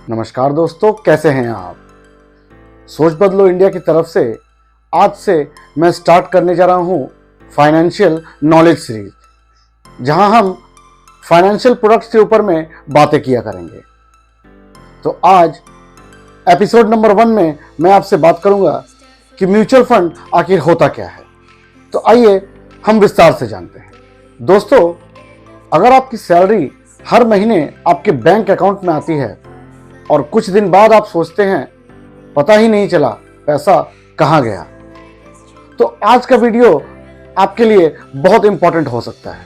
नमस्कार दोस्तों, कैसे हैं आप। सोच बदलो इंडिया की तरफ से आज से मैं स्टार्ट करने जा रहा हूं फाइनेंशियल नॉलेज सीरीज, जहां हम फाइनेंशियल प्रोडक्ट्स के ऊपर में बातें किया करेंगे। तो आज एपिसोड नंबर 1 में मैं आपसे बात करूंगा कि म्यूचुअल फंड आखिर होता क्या है। तो आइए हम विस्तार से जानते हैं। दोस्तों, अगर आपकी सैलरी हर महीने आपके बैंक अकाउंट में आती है और कुछ दिन बाद आप सोचते हैं पता ही नहीं चला पैसा कहाँ गया, तो आज का वीडियो आपके लिए बहुत इंपॉर्टेंट हो सकता है,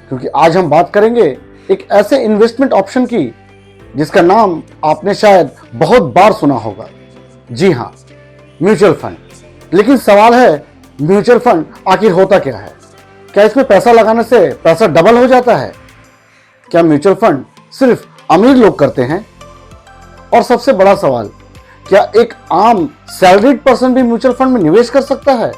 क्योंकि आज हम बात करेंगे एक ऐसे इन्वेस्टमेंट ऑप्शन की जिसका नाम आपने शायद बहुत बार सुना होगा। जी हाँ, म्यूचुअल फंड। लेकिन सवाल है, म्यूचुअल फंड आखिर होता क्या है? क्या इसमें पैसा लगाने से पैसा डबल हो जाता है? क्या म्यूचुअल फंड सिर्फ अमीर लोग करते हैं? और सबसे बड़ा सवाल, क्या एक आम सैलरीड पर्सन भी म्यूचुअल फंड में निवेश कर सकता है?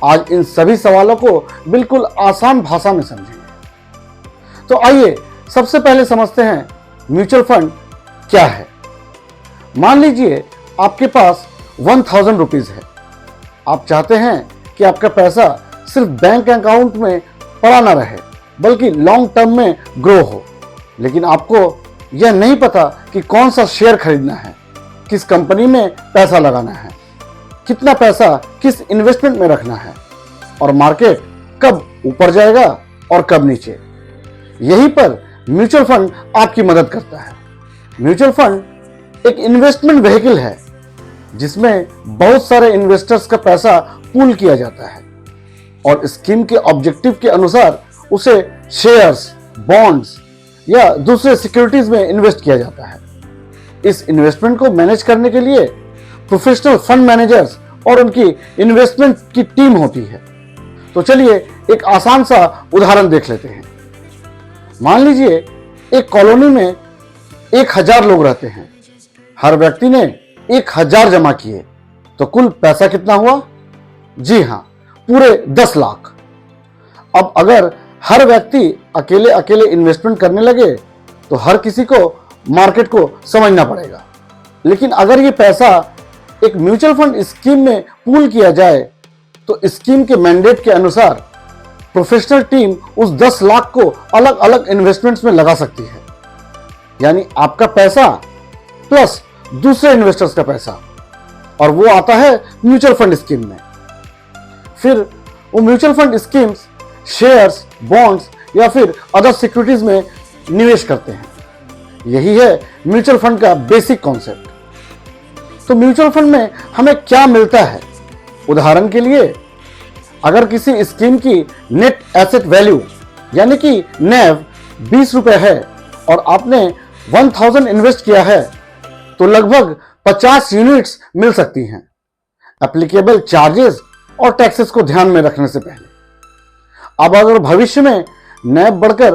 आज इन सभी सवालों को बिल्कुल आसान भाषा में समझेंगे। तो आइए सबसे पहले समझते हैं म्यूचुअल फंड क्या है। मान लीजिए आपके पास 1000 रुपीज है। आप चाहते हैं कि आपका पैसा सिर्फ बैंक अकाउंट में पड़ा ना रहे, बल्कि लॉन्ग टर्म में ग्रो हो। लेकिन आपको यह नहीं पता कि कौन सा शेयर खरीदना है, किस कंपनी में पैसा लगाना है, कितना पैसा किस इन्वेस्टमेंट में रखना है, और मार्केट कब ऊपर जाएगा और कब नीचे। यहीं पर म्यूचुअल फंड आपकी मदद करता है। म्यूचुअल फंड एक इन्वेस्टमेंट व्हीकल है जिसमें बहुत सारे इन्वेस्टर्स का पैसा पूल किया जाता है और स्कीम के ऑब्जेक्टिव के अनुसार उसे शेयर्स, बॉन्ड्स या दूसरे सिक्योरिटीज में इन्वेस्ट किया जाता है। इस इन्वेस्टमेंट को मैनेज करने के लिए प्रोफेशनल फंड मैनेजर्स और उनकी इन्वेस्टमेंट की टीम होती है। तो चलिए एक आसान सा उदाहरण देख लेते हैं। मान लीजिए एक कॉलोनी में 1000 लोग रहते हैं। हर व्यक्ति ने 1000 जमा किए, तो कुल पैसा कितना हुआ? जी हाँ, पूरे 10 लाख। अब अगर हर व्यक्ति अकेले अकेले इन्वेस्टमेंट करने लगे तो हर किसी को मार्केट को समझना पड़ेगा। लेकिन अगर ये पैसा एक म्यूचुअल फंड स्कीम में पूल किया जाए तो स्कीम के मैंडेट के अनुसार प्रोफेशनल टीम उस 10 लाख को अलग अलग इन्वेस्टमेंट्स में लगा सकती है। यानी आपका पैसा प्लस दूसरे इन्वेस्टर्स का पैसा, और वो आता है म्यूचुअल फंड स्कीम में। फिर वो mutual fund schemes shares, bonds या फिर अदर सिक्योरिटीज में निवेश करते हैं। यही है म्यूचुअल फंड का बेसिक कॉन्सेप्ट। तो म्यूचुअल फंड में हमें क्या मिलता है? उदाहरण के लिए, अगर किसी स्कीम की नेट एसेट वैल्यू यानी कि नेव 20 रुपए है और आपने 1000 इन्वेस्ट किया है, तो लगभग 50 यूनिट्स मिल सकती हैं, एप्लीकेबल चार्जेस और टैक्सेस को ध्यान में रखने से पहले। अब अगर भविष्य में नैब बढ़कर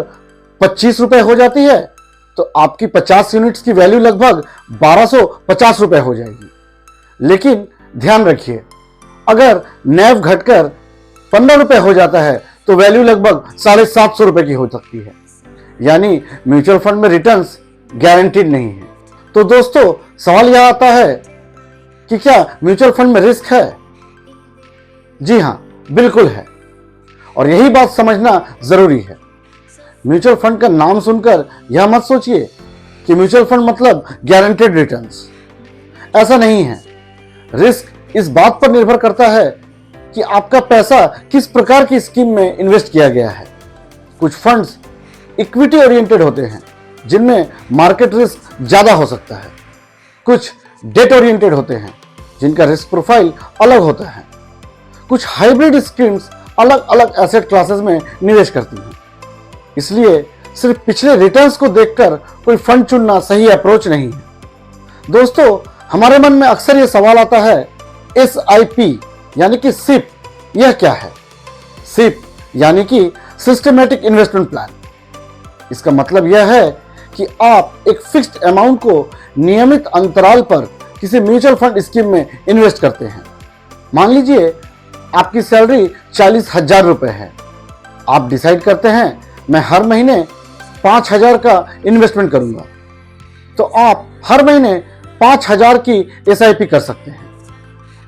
25 रुपए हो जाती है तो आपकी 50 यूनिट्स की वैल्यू लगभग 1250 रुपए हो जाएगी। लेकिन ध्यान रखिए, अगर नैब घटकर 15 रुपए हो जाता है तो वैल्यू लगभग 750 रुपए की हो सकती है। यानी म्यूचुअल फंड में रिटर्न्स गारंटीड नहीं है। तो दोस्तों, सवाल यह आता है कि क्या म्यूचुअल फंड में रिस्क है? जी हां, बिल्कुल है, और यही बात समझना जरूरी है। म्यूचुअल फंड का नाम सुनकर यह मत सोचिए कि म्यूचुअल फंड मतलब गारंटेड रिटर्न्स। ऐसा नहीं है। रिस्क इस बात पर निर्भर करता है कि आपका पैसा किस प्रकार की स्कीम में इन्वेस्ट किया गया है। कुछ फंड्स इक्विटी ओरिएंटेड होते हैं जिनमें मार्केट रिस्क ज्यादा हो सकता है। कुछ डेट ओरिएंटेड होते हैं जिनका रिस्क प्रोफाइल अलग होता है। कुछ हाइब्रिड स्कीम्स अलग अलग एसेट क्लासेस में निवेश करती हैं। इसलिए सिर्फ पिछले रिटर्न्स को देखकर कोई फंड चुनना सही अप्रोच नहीं है। दोस्तों, हमारे मन में अक्सर यह सवाल आता है, SIP यानी कि सिप, यह क्या है? सिप यानी कि सिस्टमैटिक इन्वेस्टमेंट प्लान। इसका मतलब यह है कि आप एक फिक्स्ड अमाउंट को नियमित अंतराल पर किसी म्यूचुअल फंड स्कीम में इन्वेस्ट करते हैं। मान लीजिए आपकी सैलरी 40,000 रुपए है। आप डिसाइड करते हैं मैं हर महीने 5,000 का इन्वेस्टमेंट करूंगा। तो आप हर महीने 5,000 की SIP कर सकते हैं।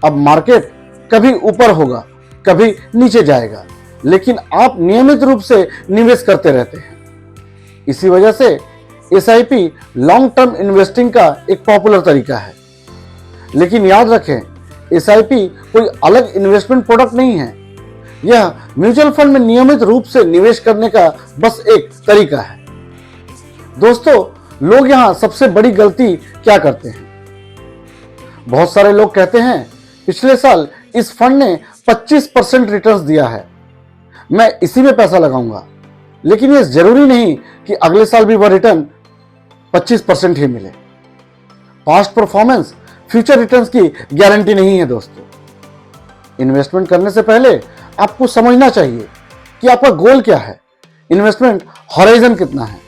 अब मार्केट कभी ऊपर होगा, कभी नीचे जाएगा, लेकिन आप नियमित रूप से निवेश करते रहते हैं। इसी वजह से SIP लॉन्ग टर्म इन्वेस्टिंग का एक पॉपुलर तरीका है। लेकिन याद रखें, SIP कोई अलग इन्वेस्टमेंट प्रोडक्ट नहीं है। यह म्यूचुअल फंड में नियमित रूप से निवेश करने का बस एक तरीका है। दोस्तों, लोग यहां सबसे बड़ी गलती क्या करते हैं? बहुत सारे लोग कहते हैं पिछले साल इस फंड ने 25% रिटर्न्स दिया है, मैं इसी में पैसा लगाऊंगा। लेकिन यह जरूरी नहीं कि अगले साल भी वह रिटर्न 25% ही मिले। पास्ट परफॉर्मेंस फ्यूचर रिटर्न्स की गारंटी नहीं है। दोस्तों, इन्वेस्टमेंट करने से पहले आपको समझना चाहिए कि आपका गोल क्या है, इन्वेस्टमेंट हॉराइजन कितना है,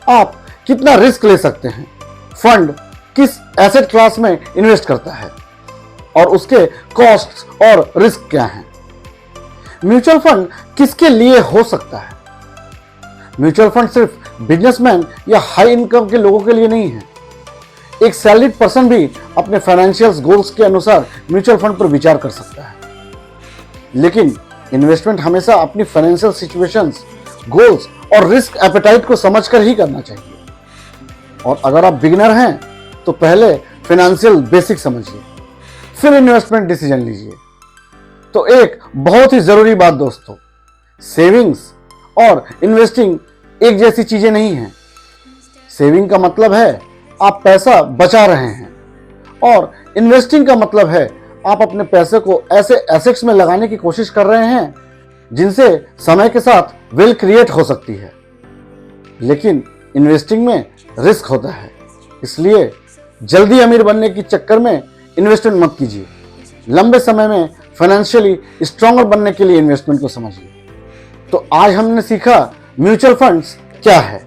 आप कितना रिस्क ले सकते हैं, फंड किस एसेट क्लास में इन्वेस्ट करता है और उसके कॉस्ट्स और रिस्क क्या हैं। म्यूचुअल फंड किसके लिए हो सकता है? म्यूचुअल फंड सिर्फ बिजनेसमैन या हाई इनकम के लोगों के लिए नहीं है। एक सैलरीड पर्सन भी अपने फाइनेंशियल गोल्स के अनुसार म्यूचुअल फंड पर विचार कर सकता है। लेकिन इन्वेस्टमेंट हमेशा अपनी फाइनेंशियल सिचुएशंस, गोल्स और रिस्क एपेटाइट को समझकर ही करना चाहिए। और अगर आप बिगिनर हैं तो पहले फाइनेंशियल बेसिक समझिए, फिर इन्वेस्टमेंट डिसीजन लीजिए। तो एक बहुत ही जरूरी बात दोस्तों, सेविंग्स और इन्वेस्टिंग एक जैसी चीजें नहीं हैं। सेविंग का मतलब है आप पैसा बचा रहे हैं और इन्वेस्टिंग का मतलब है आप अपने पैसे को ऐसे एसेट्स में लगाने की कोशिश कर रहे हैं जिनसे समय के साथ वेल्थ क्रिएट हो सकती है। लेकिन इन्वेस्टिंग में रिस्क होता है, इसलिए जल्दी अमीर बनने के चक्कर में इन्वेस्टमेंट मत कीजिए। लंबे समय में फाइनेंशियली स्ट्रॉन्गर बनने के लिए इन्वेस्टमेंट को समझिए। तो आज हमने सीखा म्यूचुअल फंड्स क्या है।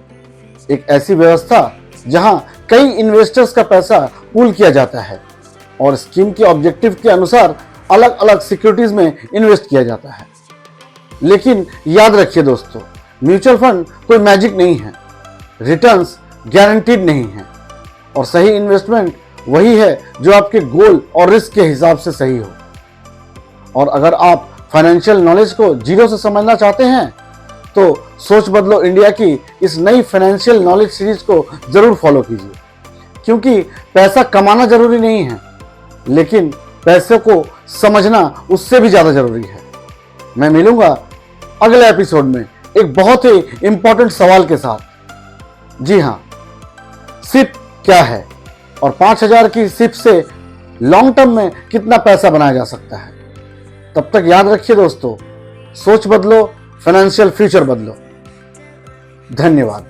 एक ऐसी व्यवस्था जहां कई इन्वेस्टर्स का पैसा पूल किया जाता है और स्कीम के ऑब्जेक्टिव के अनुसार अलग अलग सिक्योरिटीज में इन्वेस्ट किया जाता है। लेकिन याद रखिए दोस्तों, म्यूचुअल फंड कोई मैजिक नहीं है, रिटर्न्स गारंटीड नहीं है और सही इन्वेस्टमेंट वही है जो आपके गोल और रिस्क के हिसाब से सही हो। और अगर आप फाइनेंशियल नॉलेज को जीरो से समझना चाहते हैं तो सोच बदलो इंडिया की इस नई फाइनेंशियल नॉलेज सीरीज को जरूर फॉलो कीजिए, क्योंकि पैसा कमाना जरूरी नहीं है, लेकिन पैसे को समझना उससे भी ज्यादा जरूरी है। मैं मिलूंगा अगले एपिसोड में एक बहुत ही इंपॉर्टेंट सवाल के साथ। जी हाँ, सिप क्या है और 5,000 की सिप से लॉन्ग टर्म में कितना पैसा बनाया जा सकता है। तब तक याद रखिए दोस्तों, सोच बदलो, फाइनेंशियल फ्यूचर बदलो। धन्यवाद।